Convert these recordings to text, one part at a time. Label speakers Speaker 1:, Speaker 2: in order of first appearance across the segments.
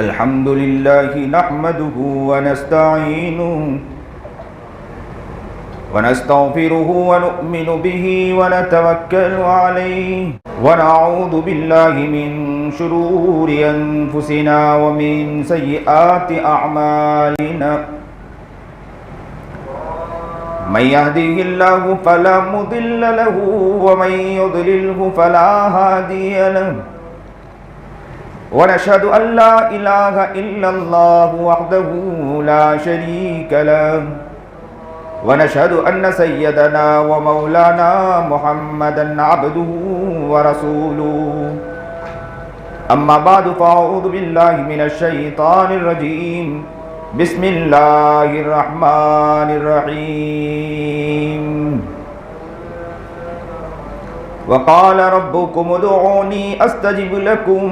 Speaker 1: الحمد لله نحمده ونستعينه ونستغفره ونؤمن به ونتوكل عليه ونعوذ بالله من شرور أنفسنا ومن سيئات أعمالنا من يهده الله فلا مضل له ومن يضلله فلا هادي له ونشهد أن لا إله إلا الله وحده لا شريك له ونشهد أن سيدنا ومولانا محمدا عبده ورسوله أما بعد فأعوذ بالله من الشيطان الرجيم بسم الله الرحمن الرحيم وقال ربكم ادعوني أستجب لكم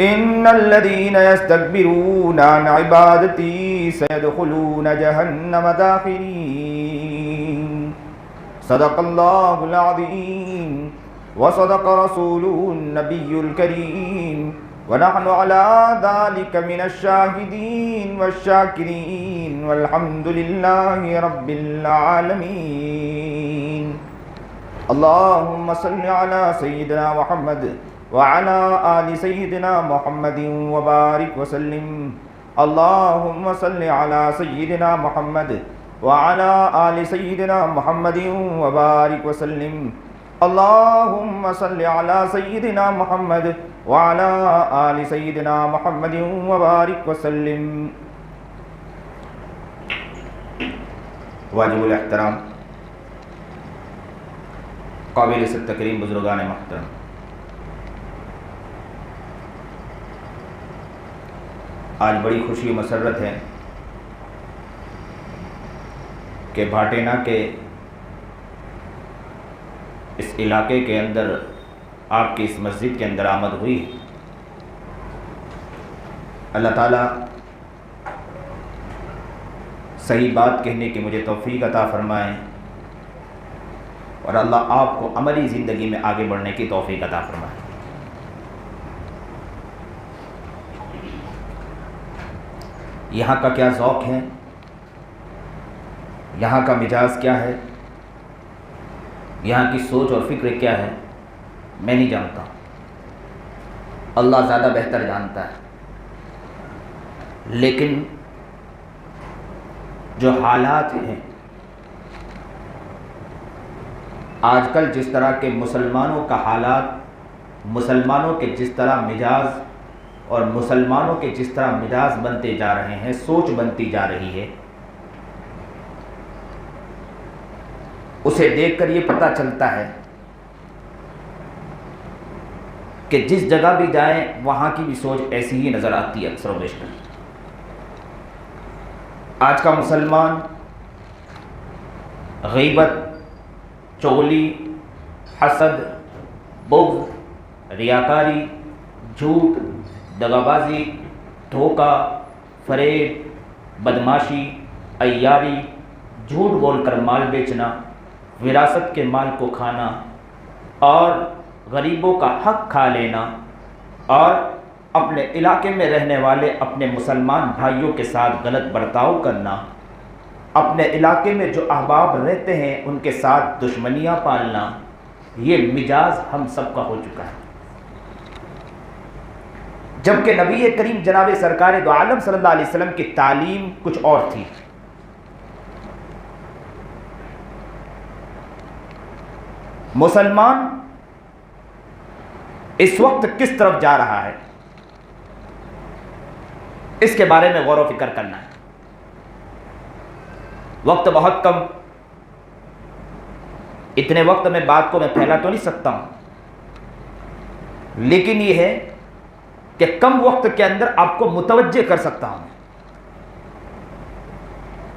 Speaker 1: إن الذين يستكبرون عن عبادتي سيدخلون جهنم داخرين صدق الله العظيم وصدق رسوله النبي الكريم ونحن على ذلك من الشاهدين والشاكرين والحمد لله رب العالمين اللهم صل على سيدنا محمد وعلى آل سيدنا محمد وبارك وسلم اللهم صل على سيدنا محمد وعلى آل سيدنا محمد وبارك وسلم اللهم صل على سيدنا محمد وعلى آل سيدنا محمد وبارك وسلم. واجب الاحترام قابل عزت تکریم بزرگان محترم، آج بڑی خوشی و مسرت ہے کہ بھاٹینا کے اس علاقے کے اندر آپ کی اس مسجد کے اندر آمد ہوئی. اللہ تعالیٰ صحیح بات کہنے کی مجھے توفیق عطا فرمائیں اور اللہ آپ کو عملی زندگی میں آگے بڑھنے کی توفیق عطا فرمائے. یہاں کا کیا ذوق ہے، یہاں کا مزاج کیا ہے، یہاں کی سوچ اور فکر کیا ہے، میں نہیں جانتا، اللہ زیادہ بہتر جانتا ہے. لیکن جو حالات ہیں آج کل، جس طرح کے مسلمانوں کا حالات، مسلمانوں کے جس طرح مزاج اور مسلمانوں کے جس طرح مزاج بنتے جا رہے ہیں، سوچ بنتی جا رہی ہے، اسے دیکھ کر یہ پتہ چلتا ہے کہ جس جگہ بھی جائیں وہاں کی بھی سوچ ایسی ہی نظر آتی ہے اکثر و بیشتر. آج کا مسلمان غیبت، چغلی، حسد، بغض، ریاکاری، جھوٹ، دغابازی، دھوکہ، فریب، بدماشی، عیاری، جھوٹ بول کر مال بیچنا، وراثت کے مال کو کھانا اور غریبوں کا حق کھا لینا اور اپنے علاقے میں رہنے والے اپنے مسلمان بھائیوں کے ساتھ غلط برتاؤ کرنا، اپنے علاقے میں جو احباب رہتے ہیں ان کے ساتھ دشمنیاں پالنا، یہ مزاج ہم سب کا ہو چکا ہے. جبکہ نبی کریم جناب سرکار دو عالم صلی اللہ علیہ وسلم کی تعلیم کچھ اور تھی. مسلمان اس وقت کس طرف جا رہا ہے، اس کے بارے میں غور و فکر کرنا ہے. وقت بہت کم، اتنے وقت میں بات کو میں پھیلا تو نہیں سکتا ہوں، لیکن یہ ہے کہ کم وقت کے اندر آپ کو متوجہ کر سکتا ہوں،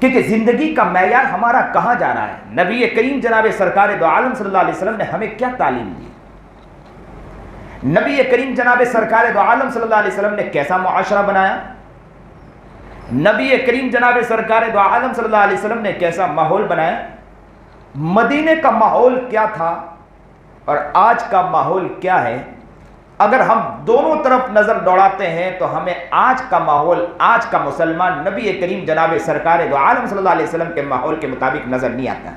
Speaker 1: کیونکہ زندگی کا معیار ہمارا کہاں جا رہا ہے. نبی کریم جناب سرکار دو عالم صلی اللہ علیہ وسلم نے ہمیں کیا تعلیم دی، نبی کریم جناب سرکار دو عالم صلی اللہ علیہ وسلم نے کیسا معاشرہ بنایا، نبی کریم جناب سرکار دو عالم صلی اللہ علیہ وسلم نے کیسا ماحول بنایا، مدینے کا ماحول کیا تھا اور آج کا ماحول کیا ہے. اگر ہم دونوں طرف نظر دوڑاتے ہیں تو ہمیں آج کا ماحول، آج کا مسلمان نبی کریم جناب سرکار دو عالم صلی اللہ علیہ وسلم کے ماحول کے مطابق نظر نہیں آتا ہے،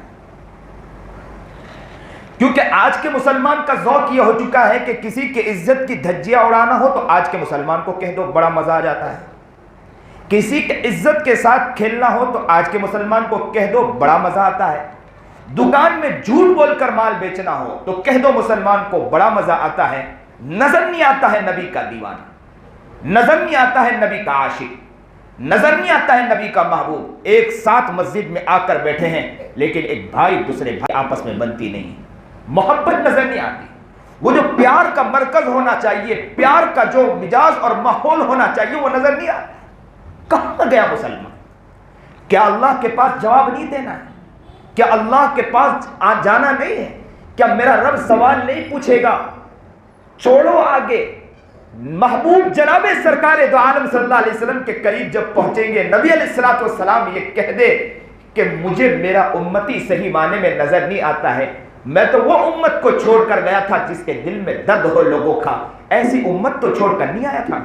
Speaker 1: کیونکہ آج کے مسلمان کا ذوق یہ ہو چکا ہے کہ کسی کی عزت کی دھجیاں اڑانا ہو تو آج کے مسلمان کو کہہ دو، بڑا مزہ آ جاتا ہے۔ کسی کی عزت کے ساتھ کھیلنا ہو تو آج کے مسلمان کو کہہ دو، بڑا مزہ آتا ہے۔ دکان میں جھوٹ بول کر مال بیچنا ہو تو کہہ دو مسلمان کو بڑا مزہ آتا ہے۔ نظر نہیں آتا ہے نبی کا دیوانہ، نظر نہیں آتا ہے نبی کا عاشق، نظر نہیں آتا ہے نبی کا محبوب۔ ایک ساتھ مسجد میں آ کر بیٹھے ہیں لیکن ایک بھائی دوسرے بھائی آپس میں بنتی نہیں، محبت نظر نہیں آتی۔ وہ جو پیار کا مرکز ہونا چاہیے، پیار کا جو مزاج اور ماحول ہونا چاہیے، وہ نظر نہیں آتا۔ کہاں گیا مسلمان؟ کیا اللہ کے پاس جواب نہیں دینا ہے؟ کیا اللہ کے پاس جانا نہیں ہے؟ کیا میرا رب سوال نہیں پوچھے گا؟ چھوڑو آگے، محبوب جناب سرکار دو عالم صلی اللہ علیہ وسلم کے قریب جب پہنچیں گے، نبی علیہ الصلوۃ والسلام یہ کہہ دے کہ مجھے میرا امتی صحیح معنی میں نظر نہیں آتا ہے، میں تو وہ امت کو چھوڑ کر گیا تھا جس کے دل میں درد ہو لوگوں کا، ایسی امت تو چھوڑ کر نہیں آیا تھا۔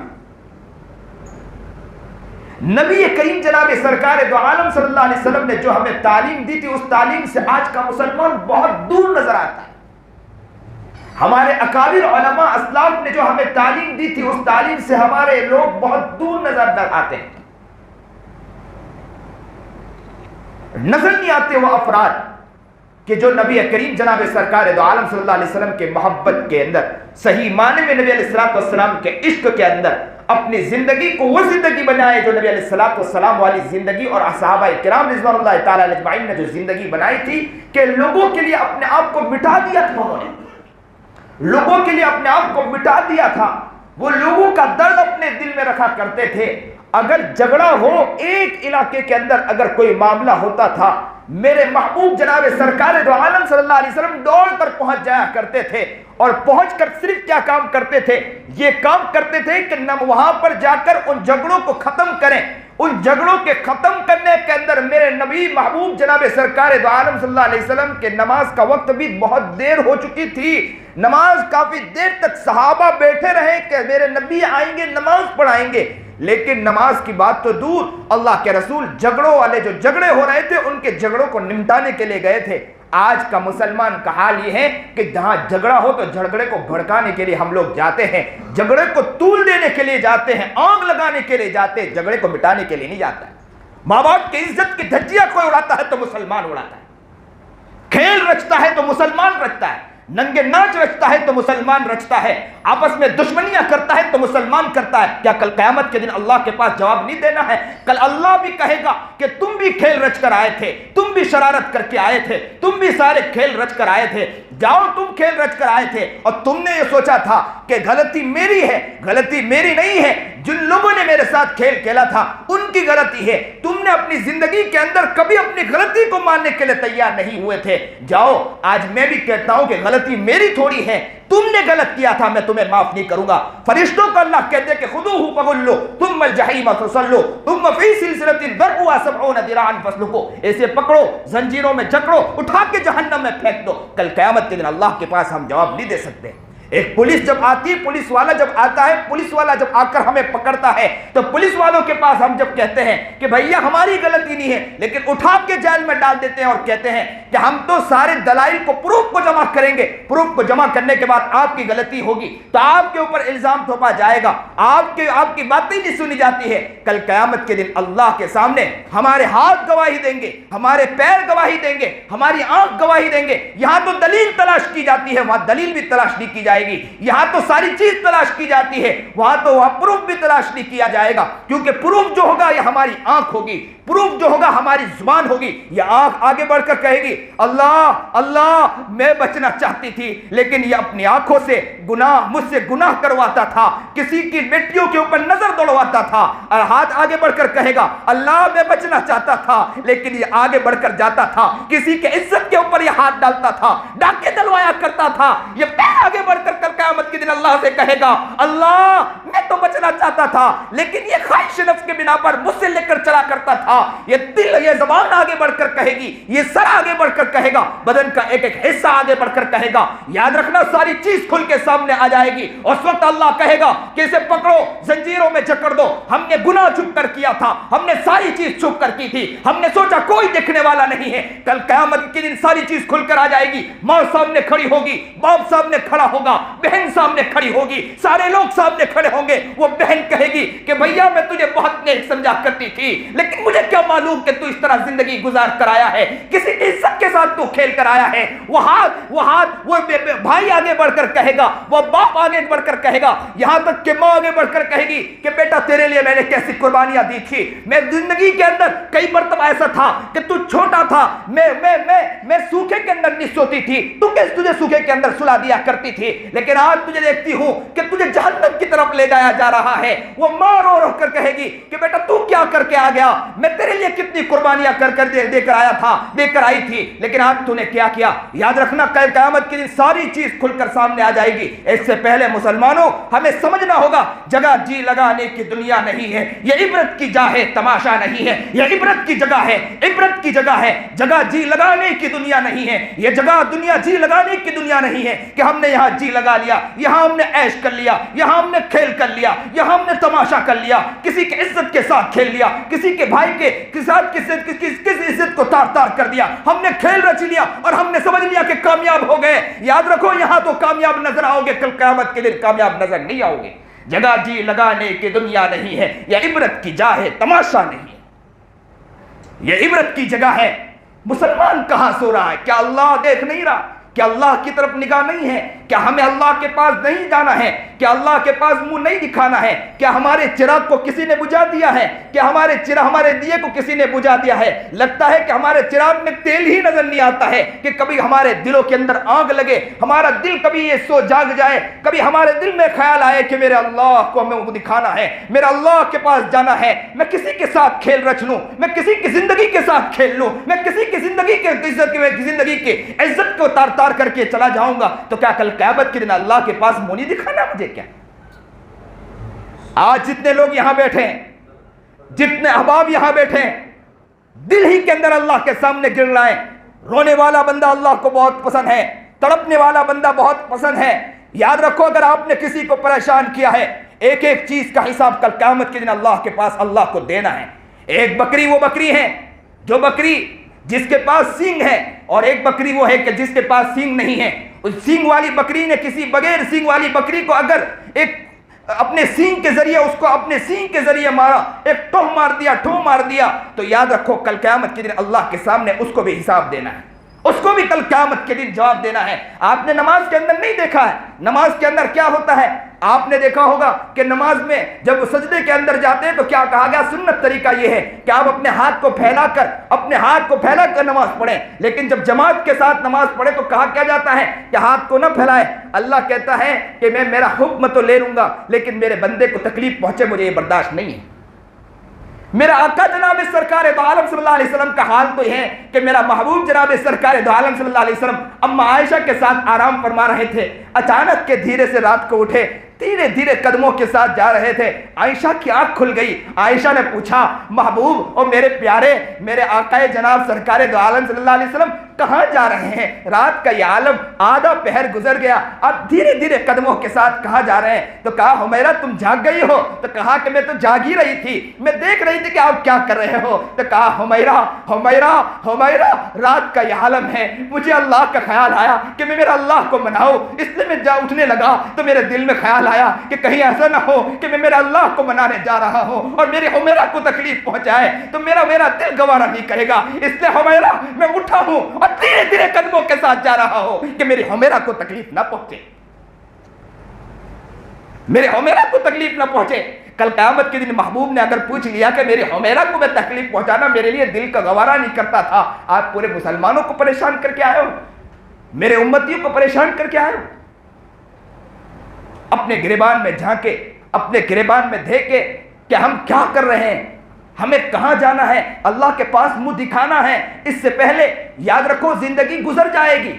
Speaker 1: نبی کریم جناب سرکار دو عالم صلی اللہ علیہ وسلم نے جو ہمیں تعلیم دی تھی، اس تعلیم سے آج کا مسلمان بہت دور نظر آتا ہے۔ ہمارے اکابر علماء اسلاف نے جو ہمیں تعلیم دی تھی، اس تعلیم سے ہمارے لوگ بہت دور نظر آتے ہیں۔ نظر نہیں آتے وہ افراد کہ جو نبی کریم جناب سرکار دو عالم صلی اللہ علیہ وسلم کے محبت کے اندر، صحیح معنی میں نبی علیہ الصلوۃ والسلام کے عشق کے اندر اپنی زندگی کو وہ زندگی بنائے جو نبی علیہ الصلوۃ والسلام والی زندگی اور صحابہ کرام رضوان اللہ تعالی علیہ اجمعین نے جو زندگی بنائی تھی کہ لوگوں کے لیے اپنے آپ کو مٹا دیا تھا، انہوں نے لوگوں کے لیے اپنے آپ کو مٹا دیا تھا۔ وہ لوگوں کا درد اپنے دل میں رکھا کرتے تھے۔ اگر جھگڑا ہو ایک علاقے کے اندر، اگر کوئی معاملہ ہوتا تھا، میرے محبوب جناب سرکار دو عالم صلی اللہ علیہ وسلم دوڑ کر پہنچ جایا کرتے تھے، اور پہنچ کر صرف کیا کام کرتے تھے؟ یہ کام کرتے تھے کہ وہاں پر جا کر ان جھگڑوں کو ختم کریں۔ ان جھگڑوں کے ختم کرنے کے اندر میرے نبی محبوب جناب سرکار دو عالم صلی اللہ علیہ وسلم کے نماز کا وقت بھی بہت دیر ہو چکی تھی، نماز کافی دیر تک صحابہ بیٹھے رہے کہ میرے نبی آئیں گے نماز پڑھائیں گے، لیکن نماز کی بات تو دور، اللہ کے رسول جھگڑوں والے جو جھگڑے ہو رہے تھے ان کے جھگڑوں کو نمٹانے کے لیے گئے تھے۔ آج کا مسلمان کا حال یہ ہے کہ جہاں جھگڑا ہو تو جھگڑے کو بھڑکانے کے لیے ہم لوگ جاتے ہیں، جھگڑے کو طول دینے کے لیے جاتے ہیں، آگ لگانے کے لیے جاتے ہیں، جھگڑے کو مٹانے کے لیے نہیں جاتا ہے۔ ماں باپ کی عزت کی دھجیاں کوئی اڑاتا ہے تو مسلمان اڑاتا ہے، کھیل رچتا ہے تو مسلمان رچتا ہے، ننگے ناچ رچتا ہے تو مسلمان رچتا ہے، آپس میں دشمنیاں کرتا ہے تو مسلمان کرتا ہے۔ کیا کل قیامت کے دن اللہ کے پاس جواب نہیں دینا ہے؟ کل اللہ بھی کہے گا کہ تم بھی کھیل رچ کر آئے تھے، تم بھی شرارت کر کے آئے تھے، تم بھی سارے کھیل رچ کر آئے تھے، جاؤ تم کھیل رچ کر آئے تھے اور تم نے یہ سوچا تھا کہ غلطی میری ہے، غلطی میری نہیں ہے، جن لوگوں نے میرے ساتھ کھیل کھیلا تھا ان کی غلطی ہے، تم نے اپنی زندگی کے اندر کبھی اپنی غلطی کو ماننے کے لیے تیار نہیں ہوئے تھے۔ جاؤ آج میں بھی کہتا ہوں کہ غلطی میری تھوڑی ہے، تم نے غلط کیا تھا، میں تمہیں معاف نہیں کروں گا۔ فرشتوں کو اللہ کہتے کہ خذوہ فغلوا ثم الجحیم فصلوا ثم فی سلسلۃ ذرعها 70 ذراعا فاسلکوا، ایسے پکڑو، زنجیروں میں جکڑو، اٹھا کے جہنم میں پھینک دو۔ کل قیامت کے دن اللہ کے پاس ہم جواب نہیں دے سکتے۔ ایک پولیس جب آتی، پولیس والا جب آتا ہے، پولیس والا جب آ کر ہمیں پکڑتا ہے تو پولیس والوں کے پاس ہم جب کہتے ہیں کہ بھیا ہماری غلطی نہیں ہے، لیکن اٹھا کے جیل میں ڈال دیتے ہیں اور کہتے ہیں کہ ہم تو سارے دلائل کو، پروف کو جمع کریں گے، پروف کو جمع کرنے کے بعد آپ کی غلطی ہوگی تو آپ کے اوپر الزام تھوپا جائے گا، آپ کی باتیں نہیں سنی جاتی ہے۔ کل قیامت کے دن اللہ کے سامنے ہمارے ہاتھ گواہی دیں گے، ہمارے پیر گواہی دیں گے، ہماری آنکھ گواہی دیں گے۔ یہاں تو دلیل تلاش کی جاتی ہے، وہاں دلیل بھی تلاش نہیں کی جائے گی، یہاں تو ساری چیز تلاش کی جاتی ہے، وہاں پروف بھی تلاش نہیں کیا جائے گا، کیونکہ پروف جو ہوگا یہ ہماری آنکھ ہوگی، پروف جو ہوگا ہماری زبان ہوگی۔ یہ آنکھ آگے بڑھ کر کہے گی اللہ اللہ میں بچنا چاہتی تھی، لیکن یہ اپنی آنکھوں سے مجھ سے گناہ کرواتا تھا، کسی کی بیٹیوں کے اوپر نظر دوڑواتا تھا، اور ہاتھ آگے بڑھ کر کہے گا اللہ میں بچنا چاہتا تھا، لیکن یہ آگے بڑھ کر جاتا تھا، کسی کے عزت کے اوپر یہ ہاتھ ڈالتا تھا، ڈاکے دلوایا کرتا تھا، یہ پیر آگے بڑھ کر کر کل قیامت کے دن اللہ سے کہے گا اللہ میں تو بچنا چاہتا تھا لیکن یہ خواہش نفس کے بنا پر مجھ سے لے کر چلا کرتا تھا. یہ دل یہ زبان آگے بڑھ کر کہے گی, یہ سر آگے بڑھ کر کہے گا, بدن کا ایک ایک حصہ آگے بڑھ کر کہے گا. یاد رکھنا ساری چیز کھل کے سامنے آ جائے گی. اس وقت اللہ کہے گا کہ اسے پکڑو زنجیروں میں جکڑ دو. ہم نے گناہ چھپ کر کیا تھا, ہم نے ساری چیز چھپ کر کی تھی, ہم نے سوچا کوئی دیکھنے والا نہیں ہے. کل قیامت کے دن ساری چیز کھل کر آ جائے گی. ماں سامنے کھڑی ہوگی, باپ سامنے کھڑا ہوگا, بہن سامنے کھڑی ہوگی, سارے لوگ سامنے کھڑے ہوں گے. وہ بہن کہے گی کہ بھیا میں تجھے بہت نیک سمجھا کرتی تھی لیکن مجھے کیا معلوم کہ تو اس طرح زندگی گزار کر آیا ہے, کسی عزت کے ساتھ تو کھیل کر آیا ہے. وہ بھائی آگے بڑھ کر کہے گا, وہ باپ آگے بڑھ کر کہے گا, یہاں تک کہ ماں آگے بڑھ کر کہے گی کہ بیٹا تیرے لیے میں نے کیسی قربانیاں دی تھی. میں زندگی کے اندر کئی مرتبہ ایسا تھا کہ تو چھوٹا تھا, میں سوکھے کے اندر نہیں سوتی تھی, تجھے سوکھے کے اندر سلا دیا کرتی تھی, لیکن آج تجھے دیکھتی ہوں کہ تجھے جہنم کی طرف لے جایا جا رہا ہے. وہ ماں رو رو کر کہے گی کہ بیٹا تو کیا کر کے آ گیا, میں تیرے لیے کتنی قربانیاں دے کر آئی تھی, لیکن آج تو نے کیا کیا. یاد رکھنا کل قیامت کے دن ساری چیز کھل کر سامنے آ جائے گی. اس سے پہلے مسلمانوں ہمیں سمجھنا ہوگا جگہ جی لگانے کی دنیا نہیں ہے, یہ عبرت کی جا ہے, تماشا نہیں ہے. یہ عبرت کی جگہ ہے, عبرت کی جگہ ہے, جگہ جی لگانے کی دنیا نہیں ہے. یہ جگہ دنیا جی لگانے کی دنیا نہیں ہے کہ ہم نے یہاں جی لگا لیا, یہاں ہم نے عیش کر لیا, یہاں ہم نے کھیل کر لیا, یہاں ہم نے تماشا کر لیا, کسی کے عزت کے ساتھ کھیل لیا, کسی کے بھائی کے ساتھ کس عزت کو تار تار کر دیا. ہم نے کھیل رچ لیا اور ہم نے سمجھ لیا کہ کامیاب ہو گئے. یاد رکھو یہاں تو کامیاب نظر آؤ گے, کل قیامت کے دن کامیاب نظر نہیں آؤ گے. جگہ جی لگانے کی دنیا نہیں ہے, یہ عبرت کی جا ہے, تماشا نہیں ہے. یہ عبرت کی جگہ ہے. مسلمان کہاں سو رہا ہے؟ کیا اللہ دیکھ نہیں رہا؟ کیا اللہ کی طرف نگاہ نہیں ہے؟ کیا ہمیں اللہ کے پاس نہیں جانا ہے؟ کیا اللہ کے پاس منہ نہیں دکھانا ہے؟ کیا ہمارے چراغ کو کسی نے بجھا دیا ہے؟ کیا ہمارے دیے کو کسی نے بجھا دیا ہے؟ لگتا ہے کہ ہمارے چراغ میں تیل ہی نظر نہیں آتا ہے کہ کبھی ہمارے دلوں کے اندر آگ لگے, ہمارا دل کبھی یہ سو جاگ جائے, کبھی ہمارے دل میں خیال آئے کہ میرے اللہ کو ہمیں دکھانا ہے, میرا اللہ کے پاس جانا ہے. میں کسی کے ساتھ کھیل رچ لوں, میں کسی کی زندگی کے ساتھ کھیل لوں, میں کسی کی زندگی کے عزت کو تار تار کر کے چلا جاؤں گا, تو کیا کل قیامت کے دن اللہ کے پاس منہ نہیں دکھانا مجھے؟ کیا آج جتنے لوگ یہاں بیٹھے ہیں, جتنے احباب یہاں بیٹھے ہیں, دل ہی کے اندر اللہ کے سامنے گر رہا ہے. رونے والا بندہ اللہ کو بہت پسند ہے, تڑپنے والا بندہ بہت پسند ہے. یاد رکھو اگر آپ نے کسی کو پریشان کیا ہے, ایک ایک چیز کا حساب کل قیامت کے دن اللہ کے پاس اللہ کو دینا ہے. ایک بکری وہ بکری ہے جو بکری جس کے پاس سینگ ہے, اور ایک بکری وہ ہے کہ جس کے پاس سینگ نہیں ہے. اس سینگ والی بکری نے کسی بغیر سینگ والی بکری کو اگر ایک اپنے سینگ کے ذریعے اس کو اپنے سینگ کے ذریعے مارا, ایک ٹھو مار دیا, تو یاد رکھو کل قیامت کے دن اللہ کے سامنے اس کو بھی حساب دینا ہے, اس کو بھی کل قیامت کے دن جواب دینا ہے. آپ نے نماز کے اندر نہیں دیکھا ہے نماز کے اندر کیا ہوتا ہے؟ آپ نے دیکھا ہوگا کہ نماز میں جب سجدے کے اندر جاتے ہیں تو کیا کہا گیا؟ سنت طریقہ یہ ہے کہ آپ اپنے ہاتھ کو پھیلا کر نماز پڑھیں, لیکن جب جماعت کے ساتھ نماز پڑھیں تو کہا کیا جاتا ہے کہ ہاتھ کو نہ پھیلائے. اللہ کہتا ہے کہ میں میرا حکم تو لے لوں گا لیکن میرے بندے کو تکلیف پہنچے مجھے یہ برداشت نہیں ہے. میرا آقا جناب سرکار دو عالم صلی اللہ علیہ وسلم کا حال تو یہ ہے کہ میرا محبوب جناب سرکار دو عالم صلی اللہ علیہ وسلم اما عائشہ کے ساتھ آرام فرما رہے تھے. اچانک کے دھیرے سے رات کو اٹھے, دھیرے دھیرے قدموں کے ساتھ جا رہے تھے. عائشہ کی آنکھ کھل گئی. عائشہ نے پوچھا محبوب اور میرے پیارے, میرے آقا جناب سرکار دو عالم صلی اللہ علیہ وسلم کہاں جا رہے ہیں؟ رات کا یہ عالم آدھا پہر گزر گیا, اب دھیرے دھیرے قدموں کے ساتھ کہاں جا رہے ہیں؟ تو کہا حمیرہ تم جاگ گئی ہو؟ تو کہا کہ میں تو جاگ ہی رہی تھی, میں دیکھ رہی تھی کہ آپ کیا کر رہے ہو. تو کہا حمیرہ رات کا یہ عالم ہے, مجھے اللہ کا خیال آیا کہ میں میرا اللہ کو مناؤں, اس لیے میں اٹھنے لگا تو میرے دل میں خیال آیا کہ کہیں ایسا نہ ہو کہ میں میرا اللہ کو منانے جا رہا ہوں اور میرے حمیرہ کو تکلیف پہنچائے تو میرا دل گوارا نہیں کرے گا, اس لیے حمیرہ میں اٹھا ہوں اور دھیرے دھیرے قدموں کے ساتھ جا رہا ہوں کہ میری حمیرہ کو تکلیف نہ پہنچے, میرے حمیرہ کو تکلیف نہ پہنچے. کل قیامت کے دن محبوب نے اگر پوچھ لیا کہ میری حمیرہ کو میں تکلیف پہنچانا میرے لیے دل کا گوارا نہیں کرتا تھا, آپ پورے مسلمانوں کو پریشان کر کے آئے ہو, میرے امتیوں کو پریشان کر کے آئے ہو. اپنے گریبان میں جھانکے, اپنے گریبان میں دیکھے کہ ہم کیا کر رہے ہیں, ہمیں کہاں جانا ہے, اللہ کے پاس منہ دکھانا ہے. اس سے پہلے یاد رکھو زندگی گزر جائے گی.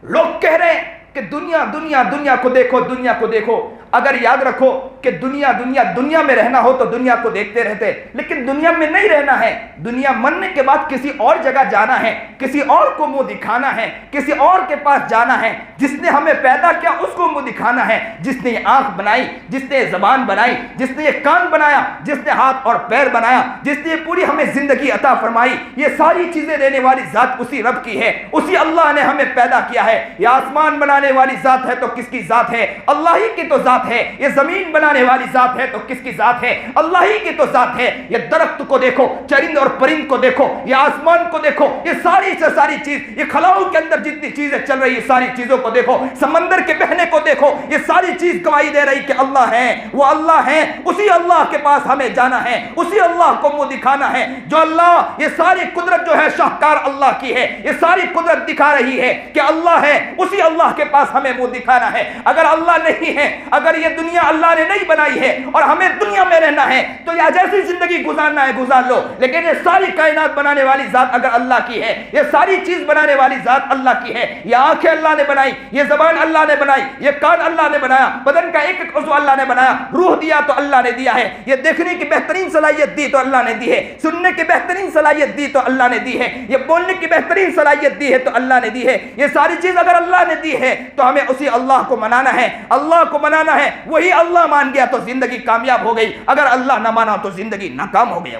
Speaker 1: لوگ کہہ رہے ہیں
Speaker 2: کہ دنیا دنیا دنیا کو دیکھو، دنیا کو دیکھو. اگر یاد رکھو کہ دنیا دنیا دنیا میں رہنا ہو تو دنیا کو دیکھتے رہتے، لیکن دنیا میں نہیں رہنا ہے. دنیا مرنے کے بعد کسی اور جگہ جانا ہے، کسی اور کو منہ دکھانا ہے، کسی اور کے پاس جانا ہے. جس نے ہمیں پیدا کیا اس کو منہ دکھانا ہے. جس نے یہ آنکھ بنائی، جس نے یہ زبان بنائی، جس نے یہ کان بنایا، جس نے ہاتھ اور پیر بنایا، جس نے یہ پوری ہمیں زندگی عطا فرمائی، یہ ساری چیزیں دینے والی ذات اسی رب کی ہے. اسی اللہ نے ہمیں پیدا کیا ہے. یہ آسمان بنانے والی ذات ہے تو کس کی ذات ہے؟ اللہ ہی کی تو ذات ہے. یہ زمین بنانے والی ذات ہے تو کس کی ذات ہے؟ اللہ ہی کی تو ذات ہے. یہ درخت کو دیکھو، چرند اور پرند کو دیکھو، یہ آسمان کو دیکھو، یہ ساری سے ساری چیز، یہ خلاؤں کے اندر جتنی چیزیں چل رہی ہیں ساری چیزوں کو دیکھو، سمندر کے بہنے کو دیکھو، یہ ساری چیز گواہی دے رہی کہ اللہ ہے، وہ اللہ ہے. اسی اللہ کے پاس ہمیں جانا ہے، اسی اللہ کو منہ دکھانا ہے. جو اللہ، یہ ساری قدرت جو ہے شاہکار اللہ کی ہے. یہ ساری قدرت دکھا رہی ہے کہ اللہ ہے، اسی اللہ کے پاس ہمیں منہ دکھانا ہے. اگر اللہ نہیں ہے، اگر یہ دنیا اللہ نے نہیں بنائی ہے اور ہمیں دنیا میں رہنا ہے تو یا جیسی زندگی گزارنا ہے گزار لو. لیکن یہ ساری کائنات بنانے والی ذات اگر اللہ کی ہے، یہ ساری چیز بنانے والی ذات اللہ کی ہے. یہ آنکھیں اللہ نے بنائی، یہ زبان اللہ نے بنائی، یہ کان اللہ نے بنایا، بدن کا ایک ایک عضو اللہ نے بنایا. روح دیا تو اللہ نے دیا ہے. یہ دیکھنے کی بہترین صلاحیت دی تو اللہ نے دی ہے. سننے کی بہترین صلاحیت دی تو اللہ نے دی ہے. یہ بولنے کی بہترین صلاحیت دی ہے تو اللہ نے دی ہے. یہ ساری چیز اگر اللہ نے دی ہے تو ہمیں اسی اللہ کو منانا ہے. اللہ کو منانا ہے. وہی اللہ مان گیا تو زندگی کامیاب ہو گئی. اگر اللہ نہ مانا تو زندگی ناکام ہو گئی.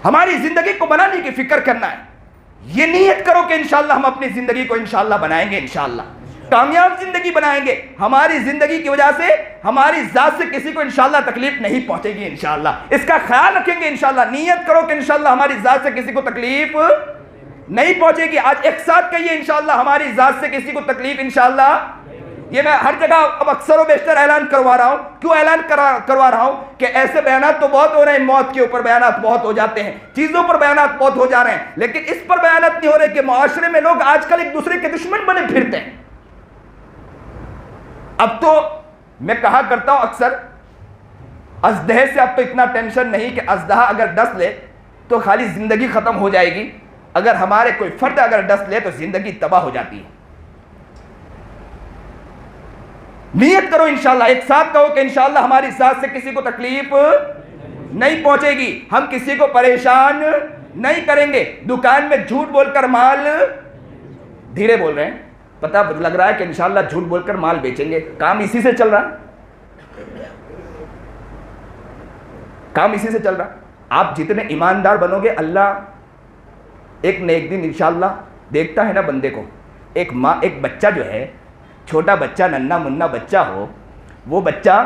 Speaker 2: ہماری زندگی کو بنانے کی فکر کرنا ہے. یہ نیت کرو کہ انشاءاللہ ہم اپنی زندگی کو انشاءاللہ بنائیں گے، انشاءاللہ کامیاب زندگی بنائیں گے. ہماری زندگی کی وجہ سے ہماری ذات سے کسی کو انشاءاللہ تکلیف نہیں پہنچے گی. انشاءاللہ اس کا خیال رکھیں گے. انشاءاللہ نیت کرو کہ انشاءاللہ ہماری ذات سے کسی کو تکلیف نہیں پہنچے گی. آج ایک ساتھ کہیے انشاءاللہ ہماری ذات سے کسی کو تکلیف انشاءاللہ. یہ میں ہر جگہ اب اکثر و بیشتر اعلان کروا رہا ہوں. کیوں اعلان کروا رہا ہوں؟ کہ ایسے بیانات تو بہت ہو رہے ہیں، موت کے اوپر بیانات بہت ہو جاتے ہیں، چیزوں پر بیانات بہت ہو جا رہے ہیں، لیکن اس پر بیانات نہیں ہو رہے کہ معاشرے میں لوگ آج کل ایک دوسرے کے دشمن بنے پھرتے ہیں. اب تو میں کہا کرتا ہوں اکثر، ازدہے سے اب تو اتنا ٹینشن نہیں کہ ازدہا اگر ڈس لے تو خالی زندگی ختم ہو جائے گی. اگر ہمارے کوئی فرد اگر ڈس لے تو زندگی تباہ ہو جاتی ہے. نیت کرو انشاءاللہ، ایک ساتھ کہو کہ انشاءاللہ ہماری ذات سے کسی کو تکلیف نہیں پہنچے گی. ہم کسی کو پریشان نہیں کریں گے. دکان میں جھوٹ بول کر مال، دھیرے بول رہے ہیں، پتہ لگ رہا ہے کہ انشاءاللہ جھوٹ بول کر مال بیچیں گے. کام اسی سے چل رہا، کام اسی سے چل رہا. آپ جتنے ایماندار بنو گے اللہ ایک نہ ایک دن انشاءاللہ دیکھتا ہے نا بندے کو. ایک ماں، ایک بچہ جو ہے، چھوٹا بچہ، ننھا منا بچہ ہو، وہ بچہ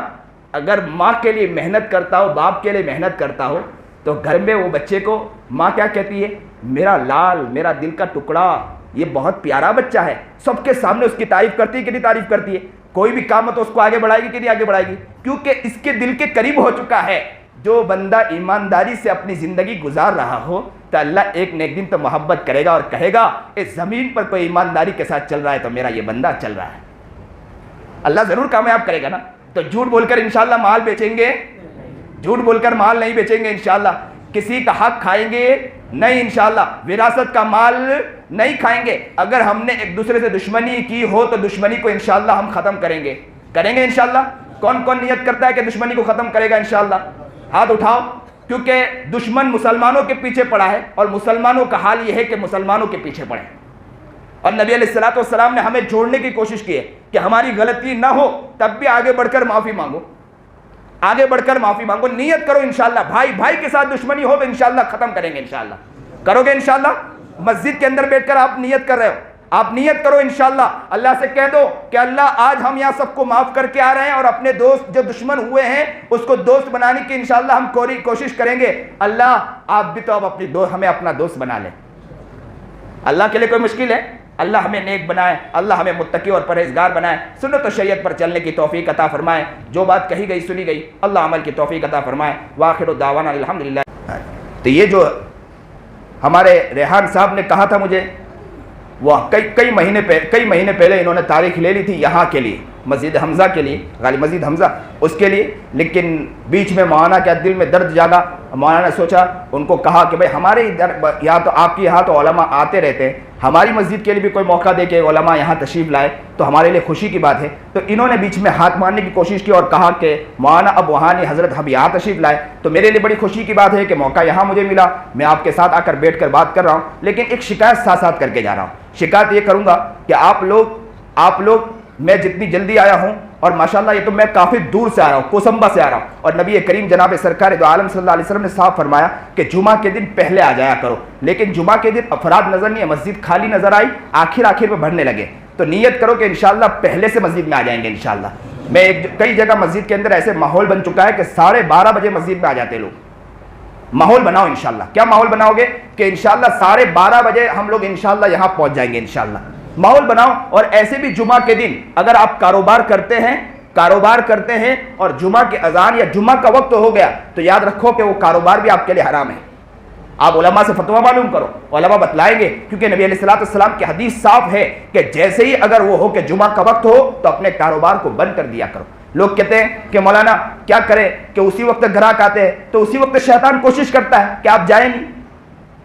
Speaker 2: اگر ماں کے لیے محنت کرتا ہو، باپ کے لیے محنت کرتا ہو تو گھر میں وہ بچے کو ماں کیا کہتی ہے؟ میرا لال، میرا دل کا ٹکڑا، یہ بہت پیارا بچہ ہے. سب کے سامنے اس کی تعریف کرتی ہے کہ نہیں تعریف کرتی ہے؟ کوئی بھی کام ہو تو اس کو آگے بڑھائے گی کہ نہیں آگے بڑھائے گی؟ کیونکہ اس کے دل کے قریب ہو چکا ہے. جو بندہ ایمانداری سے اپنی زندگی گزار رہا ہو تو اللہ ایک نہ ایک دن تو محبت کرے گا اور کہے گا اس زمین پر کوئی ایمانداری کے ساتھ چل رہا ہے تو میرا یہ بندہ چل رہا ہے. اللہ ضرور کامیاب کرے گا نا. تو جھوٹ بول کر انشاءاللہ مال بیچیں گے؟ جھوٹ بول کر مال نہیں بیچیں گے انشاءاللہ. کسی کا حق کھائیں گے نہیں انشاءاللہ. وراثت کا مال نہیں کھائیں گے. اگر ہم نے ایک دوسرے سے دشمنی کی ہو تو دشمنی کو انشاءاللہ ہم ختم کریں گے. کریں گے انشاءاللہ. کون کون نیت کرتا ہے کہ دشمنی کو ختم کرے گا انشاءاللہ؟ ہاتھ اٹھاؤ. کیونکہ دشمن مسلمانوں کے پیچھے پڑا ہے اور مسلمانوں کا حال یہ ہے کہ مسلمانوں کے پیچھے پڑے. اور نبی علیہ الصلوۃ والسلام نے ہمیں جوڑنے کی کوشش کی ہے کہ ہماری غلطی نہ ہو تب بھی آگے بڑھ کر معافی مانگو، آگے بڑھ کر معافی مانگو. نیت کرو انشاءاللہ. بھائی بھائی کے ساتھ دشمنی ہو تو انشاءاللہ ختم کریں گے انشاءاللہ. کرو گے انشاءاللہ؟ مسجد کے اندر بیٹھ کر آپ نیت کر رہے ہو، آپ نیت کرو انشاءاللہ. اللہ سے کہہ دو کہ اللہ آج ہم یہاں سب کو معاف کر کے آ رہے ہیں اور اپنے دوست جو دشمن ہوئے ہیں اس کو دوست بنانے کی انشاءاللہ ہم کوشش کریں گے. اللہ آپ بھی تو اب اپنی ہمیں اپنا دوست بنا لیں. اللہ کے لیے کوئی مشکل ہے؟ اللہ ہمیں نیک بنائے، اللہ ہمیں متقی اور پرہیزگار بنائے، سنت و شریعت پر چلنے کی توفیق عطا فرمائے. جو بات کہی گئی سنی گئی اللہ عمل کی توفیق عطا فرمائے. وآخر دعوانا الحمدللہ. تو یہ جو ہمارے ریحان صاحب نے کہا تھا مجھے، وہ کئی مہینے پہلے انہوں نے تاریخ لے لی تھی یہاں کے لیے. مسجد حمزہ کے لیے، غالب مسجد حمزہ اس کے لیے، لیکن بیچ میں مولانا کے دل میں درد جاگا. مولانا نے سوچا، ان کو کہا کہ بھائی ہمارے یہاں تو آپ کے یہاں تو علماء آتے رہتے ہیں، ہماری مسجد کے لیے بھی کوئی موقع دے کہ علماء یہاں تشریف لائے تو ہمارے لیے خوشی کی بات ہے. تو انہوں نے بیچ میں ہاتھ مارنے کی کوشش کی اور کہا کہ مولانا اب وہاں نہیں، حضرت ہم یہاں تشریف لائے تو میرے لیے بڑی خوشی کی بات ہے کہ موقع یہاں مجھے ملا، میں آپ کے ساتھ آ کر بیٹھ کر بات کر رہا ہوں. لیکن ایک شکایت ساتھ ساتھ کر کے جا رہا ہوں. شکایت یہ کروں گا کہ آپ لوگ میں جتنی جلدی آیا ہوں، اور ماشاءاللہ یہ تو میں کافی دور سے آ رہا ہوں، کوسمبا سے آ رہا ہوں، اور نبی کریم جناب سرکار دو عالم صلی اللہ علیہ وسلم نے صاف فرمایا کہ جمعہ کے دن پہلے آ جایا کرو. لیکن جمعہ کے دن افراد نظر نہیں ہے، مسجد خالی نظر آئی، آخر میں بھرنے لگے. تو نیت کرو کہ انشاءاللہ پہلے سے مسجد میں آ جائیں گے انشاءاللہ. میں کئی جگہ مسجد کے اندر ایسے ماحول بن چکا ہے کہ 12:30 بجے مسجد میں آ جاتے لوگ. ماحول بناؤ انشاءاللہ. کیا ماحول بناؤ گے؟ کہ انشاءاللہ 12:30 بجے ہم لوگ انشاءاللہ یہاں پہنچ جائیں گے انشاءاللہ. ماحول بناؤ. اور ایسے بھی جمعہ کے دن اگر آپ کاروبار کرتے ہیں اور جمعہ کی اذان یا جمعہ کا وقت ہو گیا تو یاد رکھو کہ وہ کاروبار بھی آپ کے لیے حرام ہے. آپ علماء سے فتویٰ معلوم کرو، علماء بتلائیں گے، کیونکہ نبی علیہ السلام کی حدیث صاف ہے کہ جیسے ہی اگر وہ ہو کہ جمعہ کا وقت ہو تو اپنے کاروبار کو بند کر دیا کرو. لوگ کہتے ہیں کہ مولانا کیا کریں کہ اسی وقت گراہک آتے ہیں تو اسی وقت شیطان کوشش کرتا ہے کہ آپ جائیں نہیں،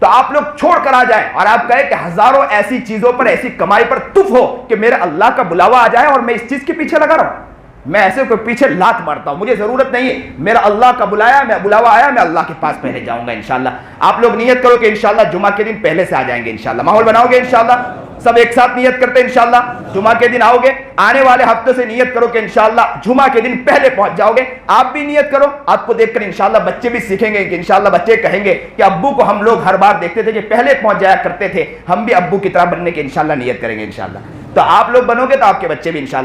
Speaker 2: تو آپ لوگ چھوڑ کر آ جائیں اور آپ کہیں کہ ہزاروں ایسی چیزوں پر، ایسی کمائی پر تف ہو کہ میرا اللہ کا بلاوا آ جائے اور میں اس چیز کے پیچھے لگا رہا ہوں. میں ایسے کوئی پیچھے لات مارتا ہوں، مجھے ضرورت نہیں ہے. میرا اللہ کا بلاوا آیا، میں اللہ کے پاس پہلے جاؤں گا انشاءاللہ. آپ لوگ نیت کرو کہ انشاءاللہ جمعہ کے دن پہلے سے آ جائیں گے انشاءاللہ. ماحول بناؤ گے انشاءاللہ. سب ایک ساتھ نیت کرتے ہیں انشاءاللہ. جمعہ کے دن آؤ گے، آنے والے ہفتے سے نیت کرو کہ انشاءاللہ جمعہ کے دن پہلے پہنچ جاؤ گے. آپ بھی نیت کرو. آپ کو دیکھ کر انشاءاللہ بچے بھی سیکھیں گے کہ انشاءاللہ بچے کہیں گے کہ ابو کو ہم لوگ ہر بار دیکھتے تھے کہ پہلے پہنچ جایا کرتے تھے، ہم بھی ابو کی طرح بننے کی انشاءاللہ نیت کریں گے انشاءاللہ. تو آپ لوگ بنو گے تو آپ کے بچے بھی انشاءاللہ